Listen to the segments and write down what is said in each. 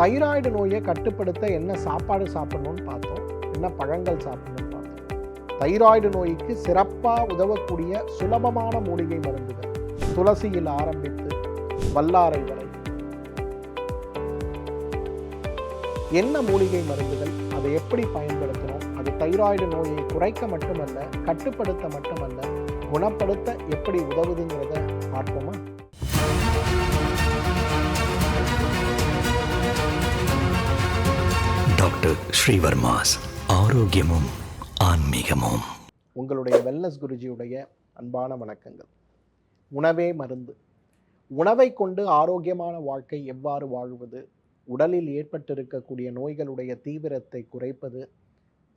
Thyroid நோயை கட்டுப்படுத்த என்ன சாப்பாடு சாப்பிடணும்னு பார்த்தோம், என்ன பழங்கள் சாப்பிடணும்னு பார்த்தோம். தைராய்டு நோய்க்கு சிறப்பாக உதவக்கூடிய சுலபமான மூலிகை மருந்துகள், துளசியில் ஆரம்பித்து வல்லாரை வரை என்ன மூலிகை மருந்துகள், அதை எப்படி பயன்படுத்தணும், அது தைராய்டு நோயை குறைக்க மட்டுமல்ல, கட்டுப்படுத்த மட்டுமல்ல, குணப்படுத்த எப்படி உதவுதுங்கிறத பார்ப்போமா? டாக்டர் ஸ்ரீவர்மாஸ் ஆரோக்கியமும் ஆன்மீகமும். உங்களுடைய வெல்னஸ் குருஜியுடைய அன்பான வணக்கங்கள். உணவே மருந்து. உணவை கொண்டு ஆரோக்கியமான வாழ்க்கை எவ்வாறு வாழ்வது, உடலில் ஏற்பட்டிருக்கக்கூடிய நோய்களுடைய தீவிரத்தை குறைப்பது,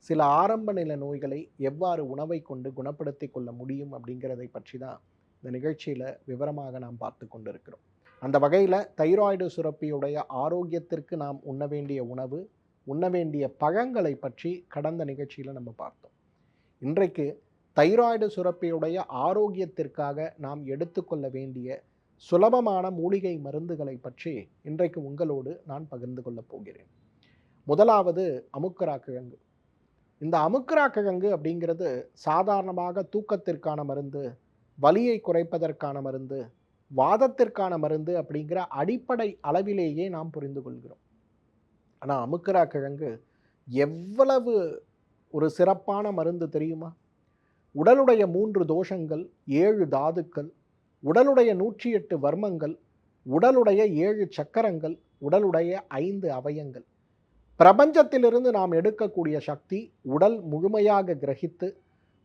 சில ஆரம்ப நில நோய்களை எவ்வாறு உணவை கொண்டு குணப்படுத்தி கொள்ள முடியும் அப்படிங்கிறதை பற்றி தான் இந்த நிகழ்ச்சியில் விவரமாக நாம் பார்த்து கொண்டிருக்கிறோம். அந்த வகையில் தைராய்டு சுரப்பியுடைய ஆரோக்கியத்திற்கு நாம் உண்ண வேண்டிய உணவு, உண்ண வேண்டிய பழங்களை பற்றி கடந்த நிகழ்ச்சியில் நம்ம பார்த்தோம். இன்றைக்கு தைராய்டு சுரப்பியுடைய ஆரோக்கியத்திற்காக நாம் எடுத்துக்கொள்ள வேண்டிய சுலபமான மூலிகை மருந்துகளை பற்றி இன்றைக்கு உங்களோடு நான் பகிர்ந்து கொள்ளப் போகிறேன். முதலாவது அமுக்கரா கிழங்கு. இந்த அமுக்கரா கிழங்கு அப்படிங்கிறது சாதாரணமாக தூக்கத்திற்கான மருந்து, வலியை குறைப்பதற்கான மருந்து, வாதத்திற்கான மருந்து அப்படிங்கிற அடிப்படை அளவிலேயே நாம் புரிந்து கொள்கிறோம். ஆனால் அமுக்கரா கிழங்கு எவ்வளவு ஒரு சிறப்பான மருந்து தெரியுமா? உடலுடைய 3 தோஷங்கள், 7 தாதுக்கள், உடலுடைய 108 வர்மங்கள், உடலுடைய 7 சக்கரங்கள், உடலுடைய 5 அவயங்கள், பிரபஞ்சத்திலிருந்து நாம் எடுக்கக்கூடிய சக்தி உடல் முழுமையாக கிரகித்து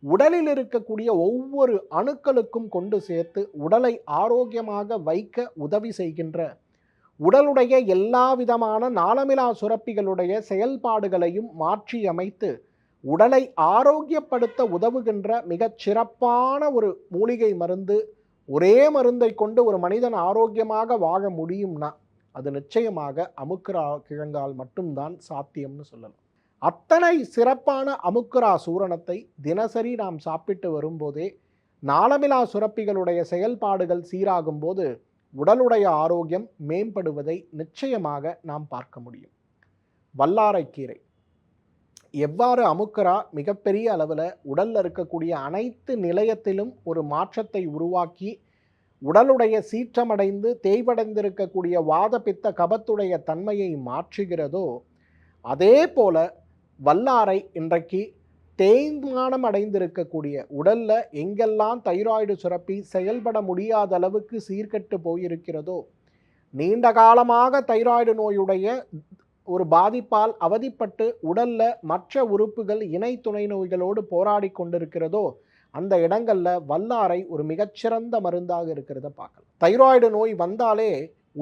உடலில் இருக்கக்கூடிய ஒவ்வொரு அணுக்களுக்கும் கொண்டு சேர்த்து உடலை ஆரோக்கியமாக வைக்க உதவி செய்கின்ற, உடலுடைய எல்லா விதமான நாளமிலா சுரப்பிகளுடைய செயல்பாடுகளையும் மாற்றி அமைத்து உடலை ஆரோக்கியப்படுத்த உதவுகின்ற மிகச் சிறப்பான ஒரு மூலிகை மருந்து. ஒரே மருந்தை கொண்டு ஒரு மனிதன் ஆரோக்கியமாக வாழ முடியும்னா அது நிச்சயமாக அமுக்கரா கிழங்கால் மட்டும்தான் சாத்தியம்னு சொல்லலாம். அத்தனை சிறப்பான அமுக்கரா சூரணத்தை தினசரி நாம் சாப்பிட்டு வரும்போதே நாளமிலா சுரப்பிகளுடைய செயல்பாடுகள் சீராகும் போது உடலுடைய ஆரோக்கியம் மேம்படுவதை நிச்சயமாக நாம் பார்க்க முடியும். வல்லாரைக்கீரை. எவ்வாறு அமுக்கரா மிகப்பெரிய அளவில் உடலில் இருக்கக்கூடிய அனைத்து நிலையத்திலும் ஒரு மாற்றத்தை உருவாக்கி உடலுடைய சீற்றமடைந்து தேய்வடைந்திருக்கக்கூடிய வாத பித்த கபத்துடைய தன்மையை மாற்றுகிறதோ, அதே போல வல்லாரை இன்றைக்கு தேய்மானம் அடைந்திருக்கக்கூடிய உடலில் எங்கெல்லாம் தைராய்டு சுரப்பி செயல்பட முடியாத அளவுக்கு சீர்கெட்டு போயிருக்கிறதோ, நீண்ட காலமாக தைராய்டு நோயுடைய ஒரு பாதிப்பால் அவதிப்பட்டு உடலில் மற்ற உறுப்புகள் இணை துணை நோய்களோடு போராடி கொண்டிருக்கிறதோ, அந்த இடங்களில் வல்லாரை ஒரு மிகச்சிறந்த மருந்தாக இருக்கிறத பார்க்கலாம். தைராய்டு நோய் வந்தாலே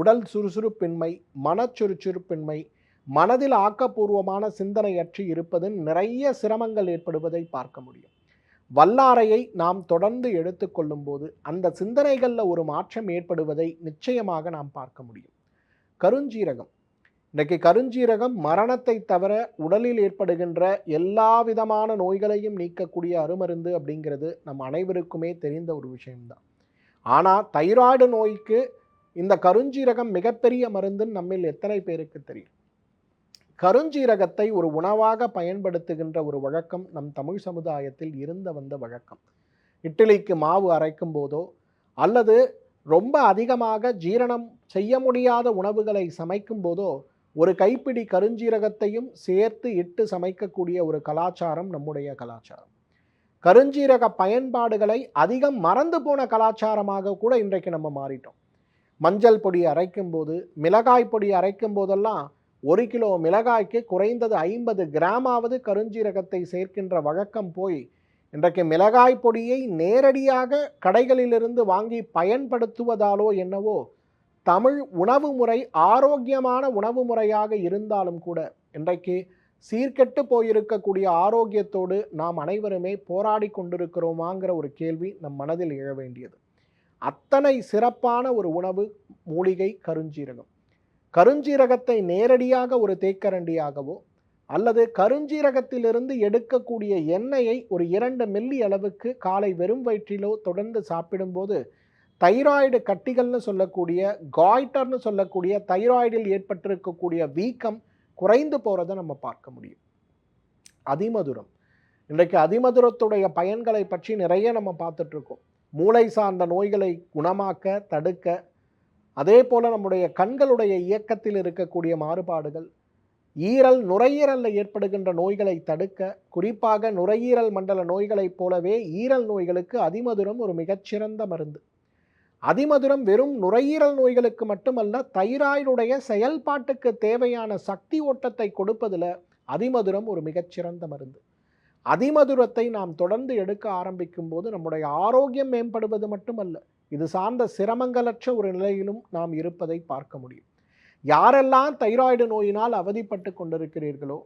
உடல் சுறுசுறுப்பின்மை, மனச்சுறுசுறுப்பின்மை, மனதில் ஆக்கப்பூர்வமான சிந்தனையற்றி இருப்பதின் நிறைய சிரமங்கள் ஏற்படுவதை பார்க்க முடியும். வல்லாரையை நாம் தொடர்ந்து எடுத்துக்கொள்ளும் போது அந்த சிந்தனைகளில் ஒரு மாற்றம் ஏற்படுவதை நிச்சயமாக நாம் பார்க்க முடியும். கருஞ்சீரகம். இன்றைக்கு கருஞ்சீரகம் மரணத்தை தவிர உடலில் ஏற்படுகின்ற எல்லா விதமான நோய்களையும் நீக்கக்கூடிய அருமருந்து அப்படிங்கிறது நம் அனைவருக்குமே தெரிந்த ஒரு விஷயம்தான். ஆனால் தைராய்டு நோய்க்கு இந்த கருஞ்சீரகம் மிகப்பெரிய மருந்துன்னு நம்மில் எத்தனை பேருக்கு தெரியும்? கருஞ்சீரகத்தை ஒரு உணவாக பயன்படுத்துகின்ற ஒரு வழக்கம் நம் தமிழ் சமுதாயத்தில் இருந்து வந்த வழக்கம். இட்லிக்கு மாவு அரைக்கும் போதோ அல்லது ரொம்ப அதிகமாக ஜீரணம் செய்ய முடியாத உணவுகளை சமைக்கும் போதோ ஒரு கைப்பிடி கருஞ்சீரகத்தையும் சேர்த்து இட்டு சமைக்கக்கூடிய ஒரு கலாச்சாரம் நம்முடைய கலாச்சாரம். கருஞ்சீரக பயன்பாடுகளை அதிகம் மறந்து போன கலாச்சாரமாக கூட இன்றைக்கு நம்ம மாறிட்டோம். மஞ்சள் பொடி அரைக்கும் போது, மிளகாய் பொடி அரைக்கும் போதெல்லாம் 1 கிலோ மிளகாய்க்கு குறைந்தது 50 கிராமாவது கருஞ்சீரகத்தை சேர்க்கின்ற வழக்கம் போய் இன்றைக்கு மிளகாய் பொடியை நேரடியாக கடைகளிலிருந்து வாங்கி பயன்படுத்துவதாலோ என்னவோ தமிழ் உணவு முறை ஆரோக்கியமான உணவு முறையாக இருந்தாலும் கூட இன்றைக்கு சீர்கெட்டு போயிருக்கக்கூடிய ஆரோக்கியத்தோடு நாம் அனைவருமே போராடி கொண்டிருக்கிறோமாங்கிற ஒரு கேள்வி நம் மனதில் எழ வேண்டியது. அத்தனை சிறப்பான ஒரு உணவு மூலிகை கருஞ்சீரகம். கருஞ்சீரகத்தை நேரடியாக ஒரு தேக்கரண்டியாகவோ அல்லது கருஞ்சீரகத்திலிருந்து எடுக்கக்கூடிய எண்ணெயை ஒரு 2 மில்லி அளவுக்கு காலை வெறும் வயிற்றிலோ தொடர்ந்து சாப்பிடும்போது தைராய்டு கட்டிகள்னு சொல்லக்கூடிய, காய்டர்னு சொல்லக்கூடிய தைராய்டில் ஏற்பட்டிருக்கக்கூடிய வீக்கம் குறைந்து போகிறத நம்ம பார்க்க முடியும். அதிமதுரம், இன்றைக்கு அதிமதுரத்துடைய பயன்களை பற்றி நிறைய நம்ம பார்த்துட்ருக்கோம். மூளை சார்ந்த நோய்களை குணமாக்க, தடுக்க, அதே போல் நம்முடைய கண்களுடைய இயக்கத்தில் இருக்கக்கூடிய மாறுபாடுகள், ஈரல் நுரையீரலில் ஏற்படுகின்ற நோய்களை தடுக்க, குறிப்பாக நுரையீரல் மண்டல நோய்களைப் போலவே ஈரல் நோய்களுக்கு அதிமதுரம் ஒரு மிகச்சிறந்த மருந்து. அதிமதுரம் வெறும் நுரையீரல் நோய்களுக்கு மட்டுமல்ல, தைராய்டுடைய செயல்பாட்டுக்கு தேவையான சக்தி ஓட்டத்தை கொடுப்பதில் அதிமதுரம் ஒரு மிகச்சிறந்த மருந்து. அதிமதுரத்தை நாம் தொடர்ந்து எடுக்க ஆரம்பிக்கும் போது நம்முடைய ஆரோக்கியம் மேம்படுவது மட்டுமல்ல, இது சார்ந்த சிரமங்களற்ற ஒரு நிலையிலும் நாம் இருப்பதை பார்க்க முடியும். யாரெல்லாம் தைராய்டு நோயினால் அவதிப்பட்டு கொண்டிருக்கிறீர்களோ,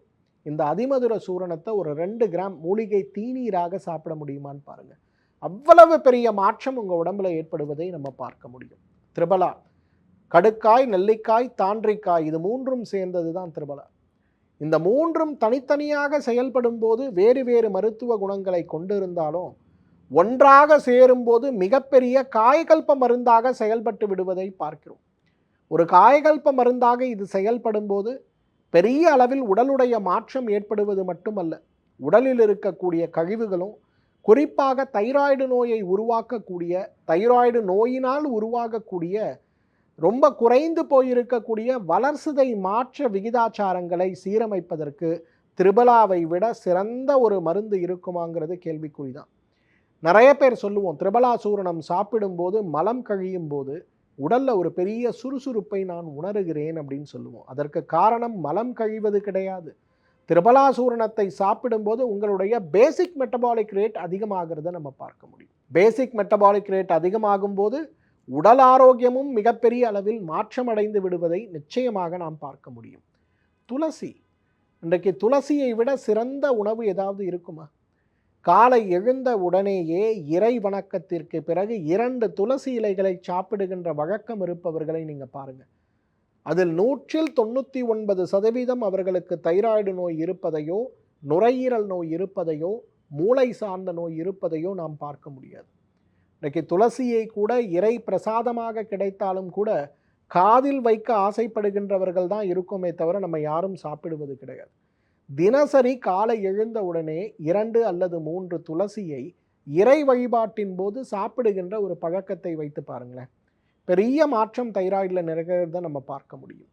இந்த அதிமதுர சூரணத்தை ஒரு 2 கிராம் மூலிகை தீநீராக சாப்பிட முடியுமான்னு பாருங்கள். அவ்வளவு பெரிய மாற்றம் உங்கள் உடம்புல ஏற்படுவதை நம்ம பார்க்க முடியும். திரிபலா, கடுக்காய், நெல்லிக்காய், தாண்டிக்காய், இது 3ம் சேர்ந்தது தான் திரிபலா. இந்த 3ம் தனித்தனியாக செயல்படும் போது வேறு வேறு மருத்துவ குணங்களை கொண்டு இருந்தாலும் ஒன்றாக சேரும்போது மிகப்பெரிய காயகல்ப மருந்தாக செயல்பட்டு விடுவதை பார்க்கிறோம். ஒரு காயகல்ப மருந்தாக இது செயல்படும் போது பெரிய அளவில் உடலுடைய மாற்றம் ஏற்படுவது மட்டுமல்ல, உடலில் இருக்கக்கூடிய கழிவுகளும், குறிப்பாக தைராய்டு நோயை உருவாக்கக்கூடிய, தைராய்டு நோயினால் உருவாகக்கூடிய ரொம்ப குறைந்து போயிருக்கக்கூடிய வளர்சிதை மாற்ற விகிதாச்சாரங்களை சீரமைப்பதற்கு திரிபலாவை விட சிறந்த ஒரு மருந்து இருக்குமாங்கிறது கேள்விக்குறிதான். நிறைய பேர் சொல்லுவோம், திரிபலா சூரணம் சாப்பிடும்போது மலம் கழியும் போது உடலில் ஒரு பெரிய சுறுசுறுப்பை நான் உணர்கிறேன் அப்படின்னு சொல்லுவோம். அதற்கு காரணம் மலம் கழிவது கிடையாது. திரிபலா சூரணத்தை சாப்பிடும்போது உங்களுடைய பேசிக் மெட்டபாலிக் ரேட் அதிகமாகிறத நம்ம பார்க்க முடியும். பேசிக் மெட்டபாலிக் ரேட் அதிகமாகும் போது உடல் ஆரோக்கியமும் மிகப்பெரிய அளவில் மாற்றமடைந்து விடுவதை நிச்சயமாக நாம் பார்க்க முடியும். துளசி, இன்றைக்கு துளசியை விட சிறந்த உணவு ஏதாவது இருக்குமா? காலை எழுந்த உடனேயே இறை வணக்கத்திற்கு பிறகு 2 துளசி இலைகளை சாப்பிடுகின்ற வழக்கம் இருப்பவர்களை நீங்கள் பாருங்கள். அதில் 99% அவர்களுக்கு தைராய்டு நோய் இருப்பதையோ, நுரையீரல் நோய் இருப்பதையோ, மூளை சார்ந்த நோய் இருப்பதையோ நாம் பார்க்க முடியாது. இன்றைக்கு துளசியை கூட இறை பிரசாதமாக கிடைத்தாலும் கூட காதில் வைக்க ஆசைப்படுகின்றவர்கள் தான் இருக்குமே தவிர நம்ம யாரும் சாப்பிடுவது கிடையாது. தினசரி காலை எழுந்த உடனே 2 அல்லது 3 துளசியை இறை வழிபாட்டின் போது சாப்பிடுகின்ற ஒரு பழக்கத்தை வைத்து பாருங்களேன். பெரிய மாற்றம் தைராய்டில் நிகழ்கிறத நம்ம பார்க்க முடியும்.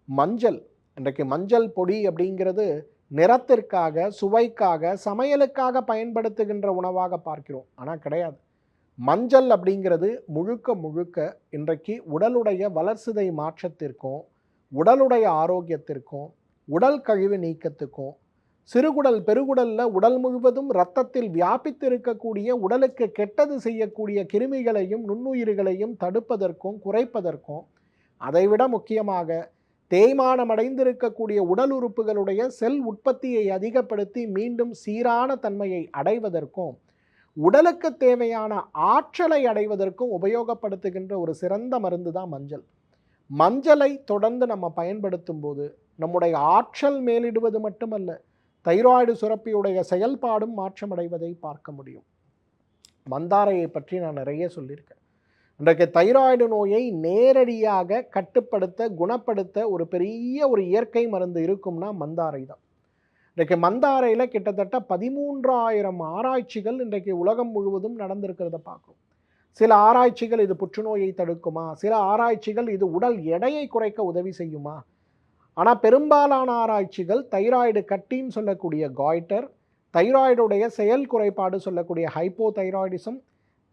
மஞ்சள், இன்றைக்கு மஞ்சள் பொடி அப்படிங்கிறது நிறத்திற்காக, சுவைக்காக, சமையலுக்காக பயன்படுத்துகின்ற உணவாக பார்க்கிறோம். ஆனால் கிடையாது. மஞ்சள் அப்படிங்கிறது முழுக்க முழுக்க இன்றைக்கு உடலுடைய வளர்சிதை மாற்றத்திற்கும், உடலுடைய ஆரோக்கியத்திற்கும், உடல் கழிவு நீக்கத்துக்கும், சிறுகுடல் பெருகுடலில் உடல் முழுவதும் இரத்தத்தில் வியாபித்து இருக்கக்கூடிய உடலுக்கு கெட்டது செய்யக்கூடிய கிருமிகளையும் நுண்ணுயிர்களையும் தடுப்பதற்கும் குறைப்பதற்கும், அதைவிட முக்கியமாக தேய்மானம் அடைந்திருக்கக்கூடிய உடல் உறுப்புகளுடைய செல் உற்பத்தியை அதிகப்படுத்தி மீண்டும் சீரான தன்மையை அடைவதற்கும், உடலுக்கு தேவையான ஆற்றலை அடைவதற்கும் உபயோகப்படுத்துகின்ற ஒரு சிறந்த மருந்து தான் மஞ்சள். மஞ்சளை தொடர்ந்து நம்ம பயன்படுத்தும் போது நம்முடைய ஆற்றல் மேலிடுவது மட்டுமல்ல, தைராய்டு சுரப்பியுடைய செயல்பாடும் மாற்றமடைவதை பார்க்க முடியும். மந்தாரையை பற்றி நான் நிறைய சொல்லியிருக்கேன். இன்றைக்கு தைராய்டு நோயை நேரடியாக கட்டுப்படுத்த, குணப்படுத்த ஒரு பெரிய ஒரு இயற்கை மருந்து இருக்கும்னா மந்தாரை தான். இன்றைக்கு மந்தாரையில் கிட்டத்தட்ட 13,000 ஆராய்ச்சிகள் இன்றைக்கு உலகம் முழுவதும் நடந்திருக்கிறத பார்க்கும். சில ஆராய்ச்சிகள் இது புற்றுநோயை தடுக்குமா, சில ஆராய்ச்சிகள் இது உடல் எடையை குறைக்க உதவி செய்யுமா. ஆனால் பெரும்பாலான ஆராய்ச்சிகள் தைராய்டு கட்டின்னு சொல்லக்கூடிய காய்டர், தைராய்டுடைய செயல் குறைபாடு சொல்லக்கூடிய ஹைப்போதைராய்டிசம்,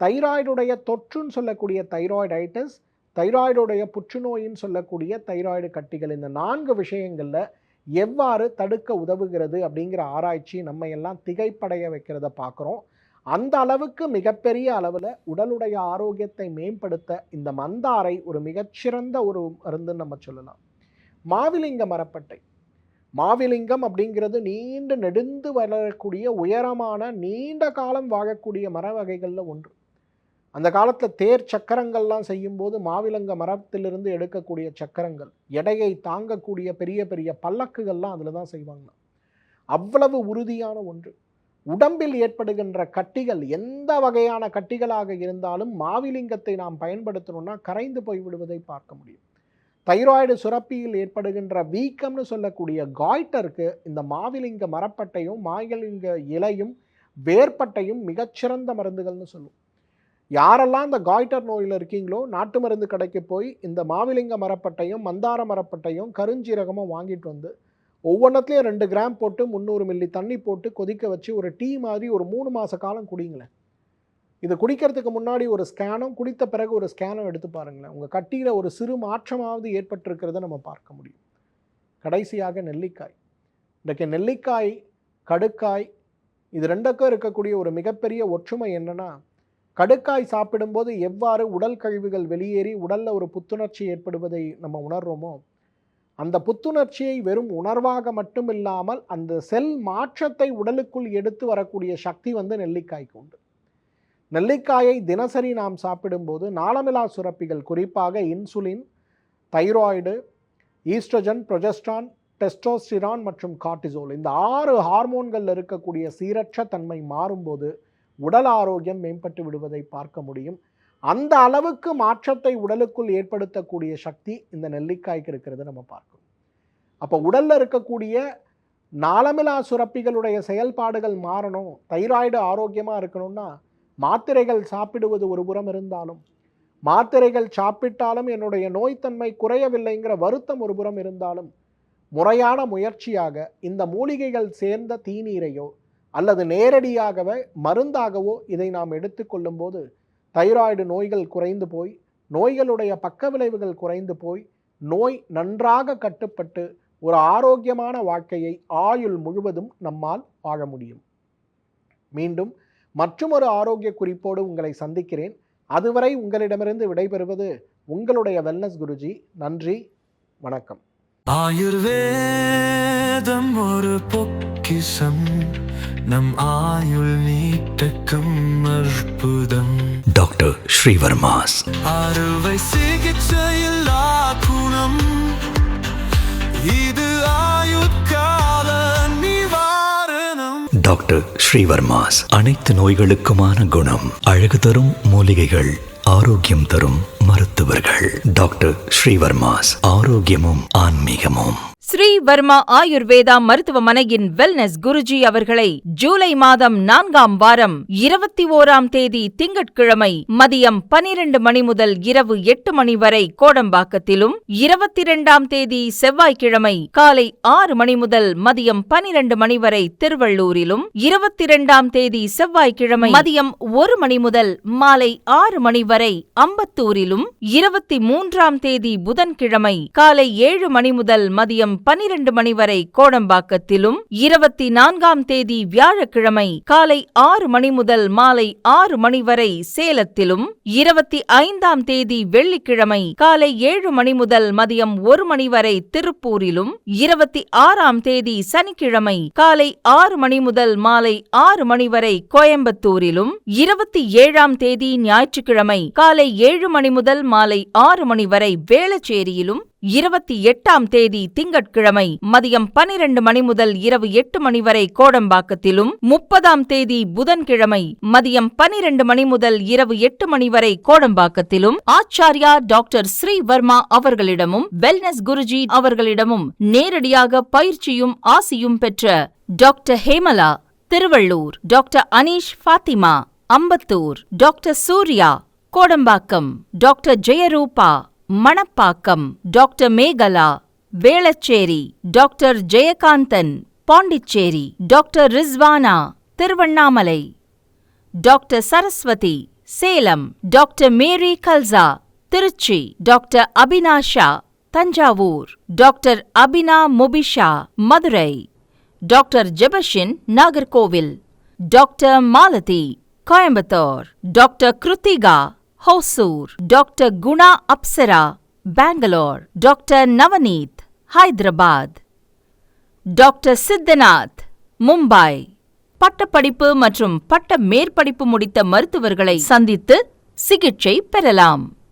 தைராய்டுடைய தொற்றுன்னு சொல்லக்கூடிய தைராய்டைட்டிஸ், தைராய்டுடைய புற்றுநோயின்னு சொல்லக்கூடிய தைராய்டு கட்டிகள், இந்த 4 விஷயங்களில் எவ்வாறு தடுக்க உதவுகிறது அப்படிங்கிற ஆராய்ச்சி நம்ம எல்லாம் திகைப்படைய வைக்கிறத பார்க்குறோம். அந்த அளவுக்கு மிகப்பெரிய அளவில் உடலுடைய ஆரோக்கியத்தை மேம்படுத்த இந்த மந்தாரை ஒரு மிகச்சிறந்த ஒரு மருந்துன்னு நம்ம சொல்லலாம். மாவிலிங்க மரப்பட்டை, மாவிலிங்கம் அப்படிங்கிறது நீண்டு நெடுந்து வளரக்கூடிய உயரமான நீண்ட காலம் வாழக்கூடிய மர வகைகளில் ஒன்று. அந்த காலத்தில் தேர் சக்கரங்கள்லாம் செய்யும்போது மாவிலங்க மரத்திலிருந்து எடுக்கக்கூடிய சக்கரங்கள், எடையை தாங்கக்கூடிய பெரிய பெரிய பல்லக்குகள்லாம் அதில் தான் செய்வாங்க. அவ்வளவு உறுதியான ஒன்று. உடம்பில் ஏற்படுகின்ற கட்டிகள் எந்த வகையான கட்டிகளாக இருந்தாலும் மாவிலிங்கத்தை நாம் பயன்படுத்தணும்னா கரைந்து போய்விடுவதை பார்க்க முடியும். தைராய்டு சுரப்பியில் ஏற்படுகின்ற வீக்கம்னு சொல்லக்கூடிய காய்டருக்கு இந்த மாவிலிங்க மரப்பட்டையும் மாவிலிங்க இலையும் வேர்பட்டையும் மிகச்சிறந்த மருந்துகள்னு சொல்லுவோம். யாரெல்லாம் இந்த காய்டர் நோயில் இருக்கீங்களோ நாட்டு மருந்து கடைக்கு போய் இந்த மாவிலிங்க மரப்பட்டையும் மந்தார மரப்பட்டையும் கருஞ்சீரகமும் வாங்கிட்டு வந்து ஒவ்வொன்றத்துலேயும் 2 கிராம் போட்டு 300 மில்லி தண்ணி போட்டு கொதிக்க வச்சு ஒரு டீ மாதிரி ஒரு 3 மாத காலம் குடிங்களேன். இது குடிக்கிறதுக்கு முன்னாடி ஒரு ஸ்கேனும் குடித்த பிறகு ஒரு ஸ்கேனும் எடுத்து பாருங்களேன். உங்கள் கட்டியில் ஒரு சிறு மாற்றமாவது ஏற்பட்டிருக்கிறத நம்ம பார்க்க முடியும். கடைசியாக நெல்லிக்காய். இன்றைக்கு நெல்லிக்காய் கடுக்காய் இது ரெண்டுக்கும் இருக்கக்கூடிய ஒரு மிகப்பெரிய ஒற்றுமை என்னன்னா, கடுக்காய் சாப்பிடும்போது எவ்வாறு உடல் கழிவுகள் வெளியேறி உடலில் ஒரு புத்துணர்ச்சி ஏற்படுவதை நம்ம உணர்றோமோ, அந்த புத்துணர்ச்சியை வெறும் உணர்வாக மட்டும் இல்லாமல் அந்த செல் மாற்றத்தை உடலுக்குள் எடுத்து வரக்கூடிய சக்தி நெல்லிக்காய்க்கு உண்டு. நெல்லிக்காயை தினசரி நாம் சாப்பிடும்போது நாளமிலா சுரப்பிகள், குறிப்பாக insulin, thyroid, oestrogen, progesterone, testosterone மற்றும் கார்டிசோல் இந்த 6 ஹார்மோன்கள் இருக்கக்கூடிய சீரற்ற தன்மை மாறும்போது உடல் ஆரோக்கியம் மேம்பட்டு விடுவதை பார்க்க முடியும். அந்த அளவுக்கு மாற்றத்தை உடலுக்குள் ஏற்படுத்தக்கூடிய சக்தி இந்த நெல்லிக்காய்க்கு இருக்கிறது நம்ம பார்க்கணும். அப்போ உடலில் இருக்கக்கூடிய நாளமிலா சுரப்பிகளுடைய செயல்பாடுகள் மாறணும், தைராய்டு ஆரோக்கியமாக இருக்கணும்னா மாத்திரைகள் சாப்பிடுவது ஒரு புறம் இருந்தாலும், மாத்திரைகள் சாப்பிட்டாலும் என்னுடைய நோய்த்தன்மை குறையவில்லைங்கிற வருத்தம் ஒரு புறம் இருந்தாலும், முறையான முயற்சியாக இந்த மூலிகைகள் சேர்ந்த தீநீரையோ அல்லது நேரடியாகவே மருந்தாகவோ இதை நாம் எடுத்துக்கொள்ளும் போது தைராய்டு நோய்கள் குறைந்து போய், நோய்களுடைய பக்க விளைவுகள் குறைந்து போய், நோய் நன்றாக கட்டுப்பட்டு ஒரு ஆரோக்கியமான வாழ்க்கையை ஆயுள் முழுவதும் நம்மால் வாழ முடியும். மீண்டும் மற்றொரு ஆரோக்கிய குறிப்போடு உங்களை சந்திக்கிறேன். அதுவரை உங்களிடமிருந்து விடைபெறுவது உங்களுடைய வெல்னஸ் குருஜி. நன்றி, வணக்கம். ஆயுர்வேதம் ஒரு பொக்கிஷம், நம் ஆயுள் நீட்டக்கும் அற்புதம். டாக்டர் ஸ்ரீவர்மாஸ் அறுவை சிகிச்சையில்லா குணம், இது ஆயுட்கால நிவாரணம். டாக்டர் ஸ்ரீவர்மாஸ் அனைத்து நோய்களுக்குமான குணம், அழகு தரும் மூலிகைகள், ஆரோக்கியம் தரும் மருத்துவர்கள். டாக்டர் ஸ்ரீவர்மாஸ், ஆரோக்கியமும் ஆன்மீகமும். ஸ்ரீ வர்மா ஆயுர்வேதா மருத்துவமனையின் வெல்னஸ் குருஜி அவர்களை ஜூலை மாதம் 4ஆம் வாரம் 21ஆம் தேதி திங்கட்கிழமை மதியம் 12 மணி முதல் இரவு 8 மணி வரை கோடம்பாக்கத்திலும், 22ஆம் தேதி செவ்வாய்க்கிழமை காலை 6 மணி முதல் மதியம் 12 மணி வரை திருவள்ளூரிலும், 22ஆம் தேதி செவ்வாய்க்கிழமை மதியம் 1 மணி முதல் மாலை 6 மணி வரை அம்பத்தூரிலும், 23ஆம் தேதி புதன்கிழமை காலை 7 மணி முதல் மதியம் 12 மணி வரை கோடம்பாக்கத்திலும், 24ஆம் தேதி வியாழக்கிழமை காலை 6 மணி முதல் மாலை 6 மணி வரை சேலத்திலும், 25ஆம் தேதி வெள்ளிக்கிழமை காலை 7 மணி முதல் மதியம் 1 மணி வரை திருப்பூரிலும், 26ஆம் தேதி சனிக்கிழமை காலை 6 மணி முதல் மாலை 6 மணி வரை கோயம்புத்தூரிலும், 27ஆம் தேதி ஞாயிற்றுக்கிழமை காலை 7 மணி முதல் மாலை 6 மணி வரை வேளச்சேரியிலும், 28ஆம் தேதி திங்கட்கிழமை மதியம் 12 மணி முதல் இரவு 8 மணி வரை கோடம்பாக்கத்திலும், 30ஆம் தேதி புதன்கிழமை மதியம் 12 மணி முதல் இரவு 8 மணி வரை கோடம்பாக்கத்திலும் ஆச்சாரியா டாக்டர் ஸ்ரீவர்மா அவர்களிடமும் வெல்னஸ் குருஜி அவர்களிடமும் நேரடியாக பயிற்சியும் ஆசியும் பெற்ற doctor Hemala Tiruvallur, doctor Aneesh Fathima Ambattur, doctor Surya Kodambakkam, doctor Jayaroopa Manapakkam, doctor Megala Velachery, doctor Jayakanthan Pondicherry, doctor Rizwana Tiruvannamalai, doctor Saraswathi Salem, doctor Mary Kalsa Trichy, doctor Abinasha Thanjavur, doctor Abina Mubisha Madurai, doctor Jebashin Nagercoil, doctor Malathi Coimbatore, doctor Kiruthika Hosur, doctor Guna Apsara Bengaluru, doctor Navaneeth Hyderabad, doctor Siddhanath Mumbai. பட்டப்படிப்பு மற்றும் பட்ட மேற்படிப்பு முடித்த மருத்துவர்களை சந்தித்து சிகிச்சை பெறலாம்.